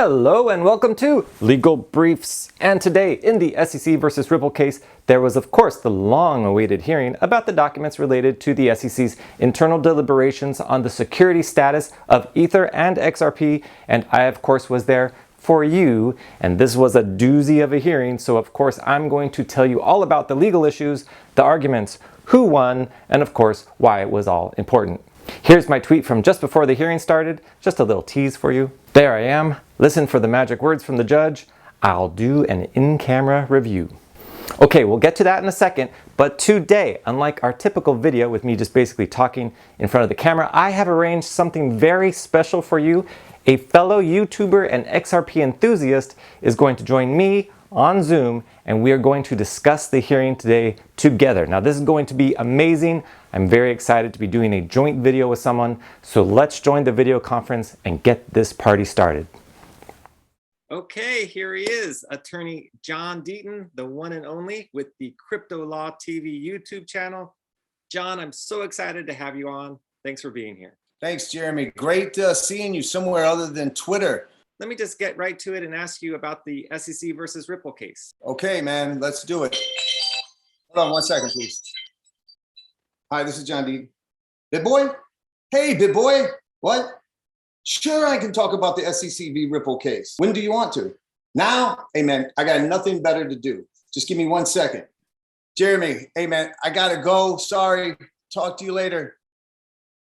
Hello and welcome to Legal Briefs. And today in the SEC versus Ripple case, there was of course the long-awaited hearing about the documents related to the SEC's internal deliberations on the security status of Ether and XRP. And I of course was there for you. And this was a doozy of a hearing. So of course I'm going to tell you all about the legal issues, the arguments, who won, and of course why it was all important. Here's my tweet from just before the hearing started, just a little tease for you. There I am. Listen for the magic words from the judge. I'll do an in-camera review. Okay, we'll get to that in a second, but today, unlike our typical video with me just basically talking in front of the camera, I have arranged something very special for you. A fellow YouTuber and XRP enthusiast is going to join me on Zoom, and we are going to discuss the hearing today together. Now this is going to be amazing. I'm very excited to be doing a joint video with someone, so let's join the video conference and get this party started. Okay, here he is, attorney John Deaton, the one and only with the CryptoLawTV YouTube channel. John, I'm so excited to have you on. Thanks for being here. Thanks, Jeremy. Great seeing you somewhere other than Twitter. Let me just get right to it and ask you about the SEC versus Ripple case. Okay, man, let's do it. Hold on 1 second, please. Hi, this is John Deaton. Big boy? Hey, big boy. What? Sure, I can talk about the SEC v. Ripple case. When do you want to? Now? Hey, man, I got nothing better to do. Just give me 1 second. Jeremy, hey, man, I got to go. Sorry. Talk to you later.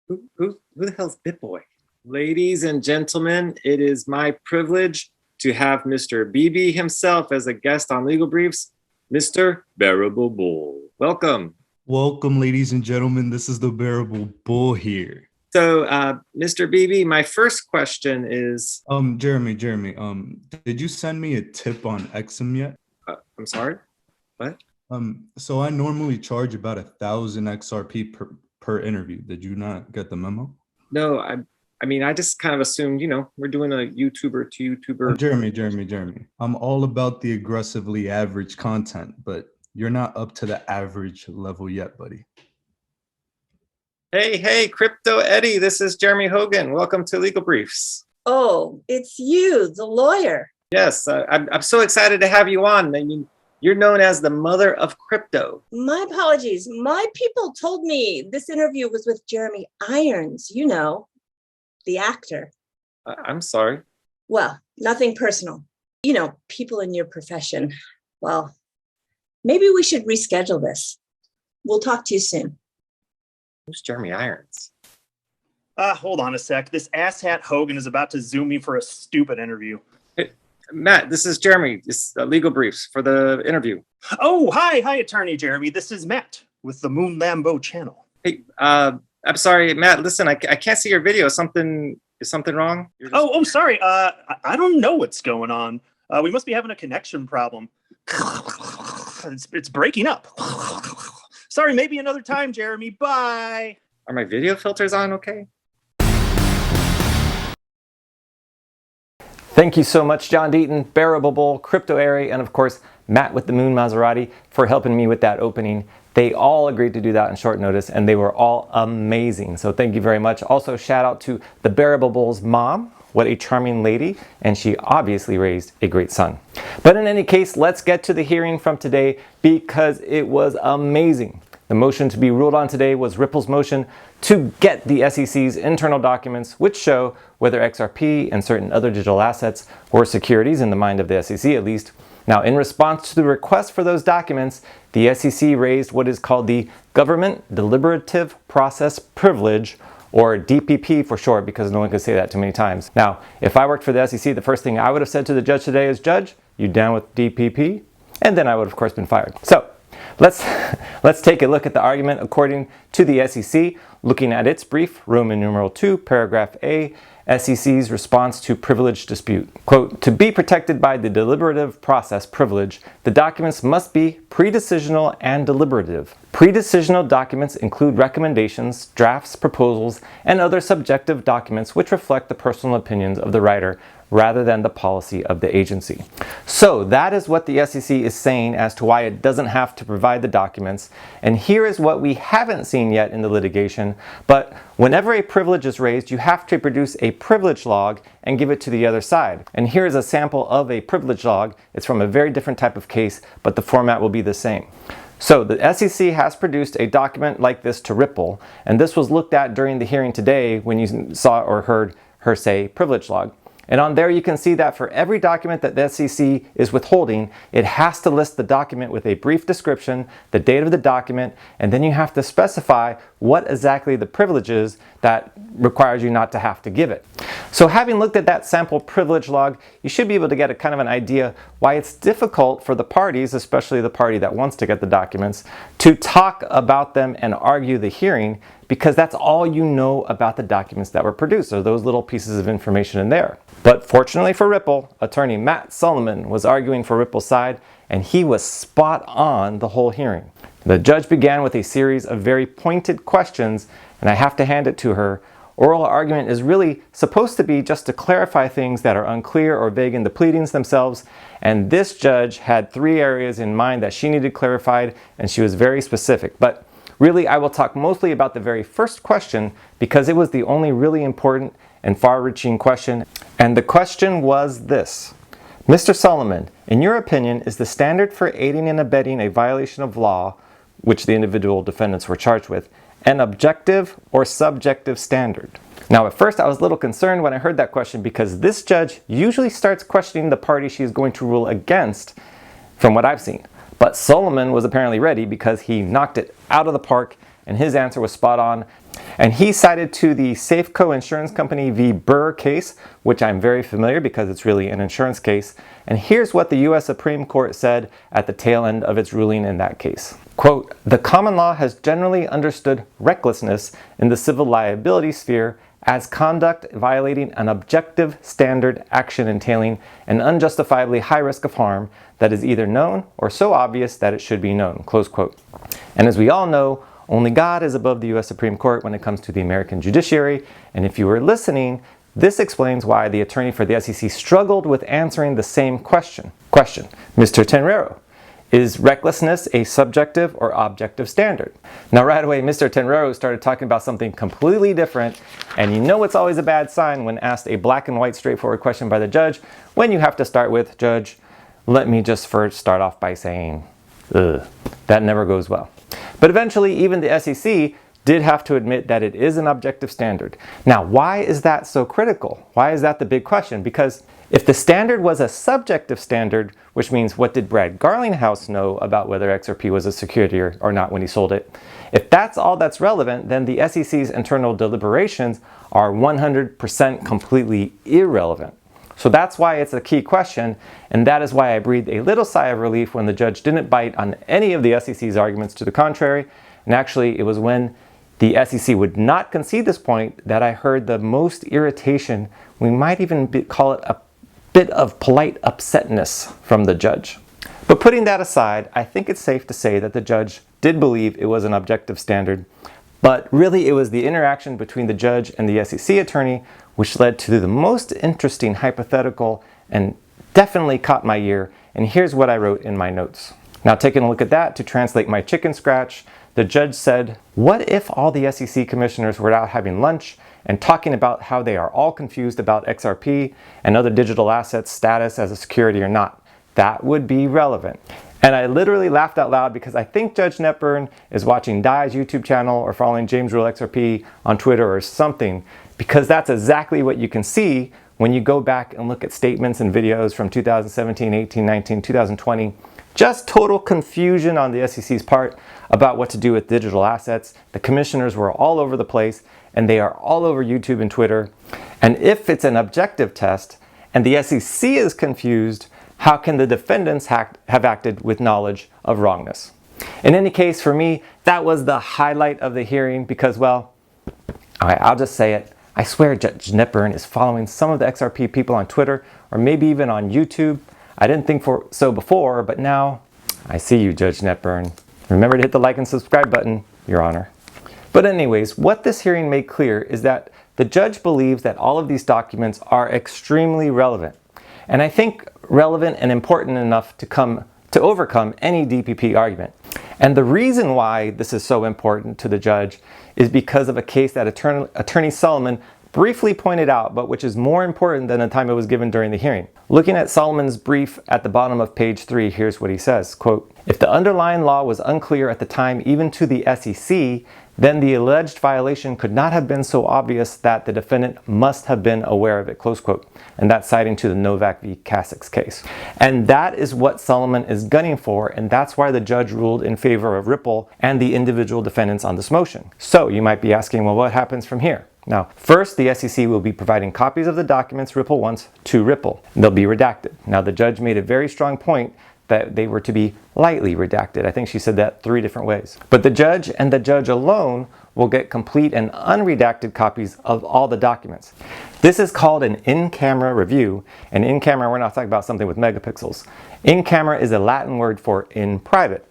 Who the hell's BitBoy? Ladies and gentlemen, it is my privilege to have Mr. BB himself as a guest on Legal Briefs, Mr. Bearable Bull. Welcome. Welcome, ladies and gentlemen. This is the Bearable Bull here. So, Mr. BB, my first question is... Jeremy, did you send me a tip on XM yet? I'm sorry? What? So I normally charge about 1,000 XRP per interview. Did you not get the memo? No, I mean, I just kind of assumed, you know, we're doing a YouTuber to YouTuber. Jeremy. I'm all about the aggressively average content, but you're not up to the average level yet, buddy. Hey, Crypto Eddie, this is Jeremy Hogan. Welcome to Legal Briefs. Oh, it's you, the lawyer. Yes, I'm so excited to have you on. I mean, you're known as the mother of crypto. My apologies. My people told me this interview was with Jeremy Irons, you know, the actor. I'm sorry. Well, nothing personal. You know, people in your profession. Well, maybe we should reschedule this. We'll talk to you soon. Who's Jeremy Irons? Hold on a sec. This asshat Hogan is about to Zoom me for a stupid interview. Hey, Matt, this is Jeremy. This Legal Briefs for the interview. Oh, hi, Attorney Jeremy. This is Matt with the Moon Lambo channel. Hey, I'm sorry, Matt. Listen, I can't see your video. Is something wrong? Oh, sorry. I don't know what's going on. We must be having a connection problem. It's breaking up. Sorry, maybe another time, Jeremy. Bye. Are my video filters on okay? Thank you so much, John Deaton, Bearable Bull, Crypto Airy, and of course, Matt with the Moon Maserati for helping me with that opening. They all agreed to do that on short notice, and they were all amazing. So thank you very much. Also, shout out to the Bearable Bull's mom. What a charming lady, and she obviously raised a great son. But in any case, let's get to the hearing from today because it was amazing. The motion to be ruled on today was Ripple's motion to get the SEC's internal documents, which show whether XRP and certain other digital assets were securities in the mind of the SEC at least. Now, in response to the request for those documents, the SEC raised what is called the Government Deliberative Process Privilege, or DPP for short, because no one can say that too many times. Now, if I worked for the SEC, the first thing I would have said to the judge today is, Judge, you down with DPP? And then I would have, of course, been fired. So let's take a look at the argument according to the SEC, looking at its brief, Roman numeral 2, paragraph A, SEC's response to privilege dispute. Quote, to be protected by the deliberative process privilege, the documents must be pre-decisional and deliberative. Pre-decisional documents include recommendations, drafts, proposals, and other subjective documents which reflect the personal opinions of the writer rather than the policy of the agency. So that is what the SEC is saying as to why it doesn't have to provide the documents. And here is what we haven't seen yet in the litigation, but whenever a privilege is raised, you have to produce a privilege log and give it to the other side. And here is a sample of a privilege log. It's from a very different type of case, but the format will be the same. So the SEC has produced a document like this to Ripple, and this was looked at during the hearing today when you saw or heard her say privilege log. And on there you can see that for every document that the SEC is withholding, it has to list the document with a brief description, the date of the document, and then you have to specify what exactly the privilege is that requires you not to have to give it. So having looked at that sample privilege log, you should be able to get a kind of an idea why it's difficult for the parties, especially the party that wants to get the documents, to talk about them and argue the hearing, because that's all you know about the documents that were produced, or those little pieces of information in there. But fortunately for Ripple, attorney Matt Solomon was arguing for Ripple's side, and he was spot on the whole hearing. The judge began with a series of very pointed questions, and I have to hand it to her. Oral argument is really supposed to be just to clarify things that are unclear or vague in the pleadings themselves, and this judge had 3 areas in mind that she needed clarified, and she was very specific. But really, I will talk mostly about the very first question because it was the only really important and far-reaching question. And the question was this: Mr. Solomon, in your opinion, is the standard for aiding and abetting a violation of law, which the individual defendants were charged with, an objective or subjective standard? Now, at first I was a little concerned when I heard that question because this judge usually starts questioning the party she's going to rule against, from what I've seen. But Solomon was apparently ready because he knocked it out of the park and his answer was spot on. And he cited to the Safeco Insurance Company v. Burr case, which I'm very familiar because it's really an insurance case. And here's what the US Supreme Court said at the tail end of its ruling in that case. Quote, "The common law has generally understood recklessness in the civil liability sphere as conduct violating an objective standard action entailing an unjustifiably high risk of harm that is either known or so obvious that it should be known." Close quote. And as we all know, only God is above the US Supreme Court when it comes to the American judiciary. And if you were listening, this explains why the attorney for the SEC struggled with answering the same question. Question, Mr. Tenrero, is recklessness a subjective or objective standard? Now right away, Mr. Tenrero started talking about something completely different, and you know it's always a bad sign when asked a black and white straightforward question by the judge, when you have to start with, "Judge, let me just first start off by saying," ugh, that never goes well. But eventually, even the SEC did have to admit that it is an objective standard. Now, why is that so critical? Why is that the big question? Because if the standard was a subjective standard, which means what did Brad Garlinghouse know about whether XRP was a security or not when he sold it, if that's all that's relevant, then the SEC's internal deliberations are 100% completely irrelevant. So that's why it's a key question, and that is why I breathed a little sigh of relief when the judge didn't bite on any of the SEC's arguments to the contrary. And actually, it was when the SEC would not concede this point that I heard the most irritation. We might even call it a bit of polite upsetness from the judge. But putting that aside, I think it's safe to say that the judge did believe it was an objective standard, but really it was the interaction between the judge and the SEC attorney which led to the most interesting hypothetical and definitely caught my ear. And here's what I wrote in my notes. Now, taking a look at that to translate my chicken scratch, the judge said, what if all the SEC commissioners were out having lunch and talking about how they are all confused about XRP and other digital assets status as a security or not? That would be relevant. And I literally laughed out loud because I think Judge Netburn is watching Dai's YouTube channel or following James Rule XRP on Twitter or something, because that's exactly what you can see when you go back and look at statements and videos from 2017, 18, 19, 2020. Just total confusion on the SEC's part about what to do with digital assets. The commissioners were all over the place, and they are all over YouTube and Twitter. And if it's an objective test and the SEC is confused, how can the defendants have acted with knowledge of wrongness? In any case, for me, that was the highlight of the hearing because, well, I'll just say it. I swear Judge Netburn is following some of the XRP people on Twitter or maybe even on YouTube. I didn't think so before, but now I see you, Judge Netburn. Remember to hit the like and subscribe button, Your Honor. But anyways, what this hearing made clear is that the judge believes that all of these documents are extremely relevant. And I think relevant and important enough to overcome any DPP argument. And the reason why this is so important to the judge is because of a case that Attorney Solomon briefly pointed out, but which is more important than the time it was given during the hearing. Looking at Solomon's brief at the bottom of page 3, here's what he says, quote, "If the underlying law was unclear at the time even to the SEC, then the alleged violation could not have been so obvious that the defendant must have been aware of it," close quote. And that's citing to the Novak v. Kasich case. And that is what Solomon is gunning for, and that's why the judge ruled in favor of Ripple and the individual defendants on this motion. So you might be asking, well, what happens from here? Now, first, the SEC will be providing copies of the documents Ripple wants to Ripple. They'll be redacted. Now, the judge made a very strong point that they were to be lightly redacted. I think she said that 3 different ways. But the judge and the judge alone will get complete and unredacted copies of all the documents. This is called an in-camera review. And in-camera, we're not talking about something with megapixels. In-camera is a Latin word for in private.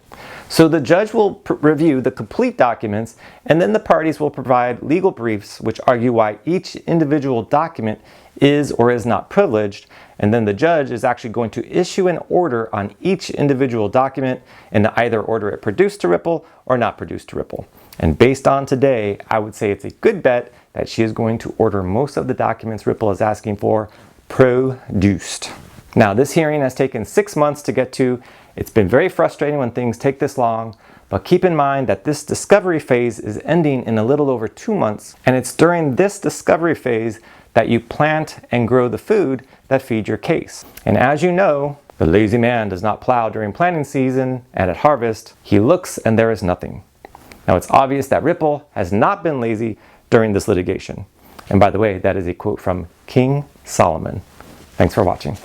So the judge will review the complete documents, and then the parties will provide legal briefs which argue why each individual document is or is not privileged, and then the judge is actually going to issue an order on each individual document and either order it produced to Ripple or not produced to Ripple. And based on today, I would say it's a good bet that she is going to order most of the documents Ripple is asking for produced. Now, this hearing has taken 6 months to get to. It's been very frustrating when things take this long, but keep in mind that this discovery phase is ending in a little over 2 months, and it's during this discovery phase that you plant and grow the food that feed your case. And as you know, the lazy man does not plow during planting season, and at harvest, he looks and there is nothing. Now, it's obvious that Ripple has not been lazy during this litigation. And by the way, that is a quote from King Solomon. Thanks for watching.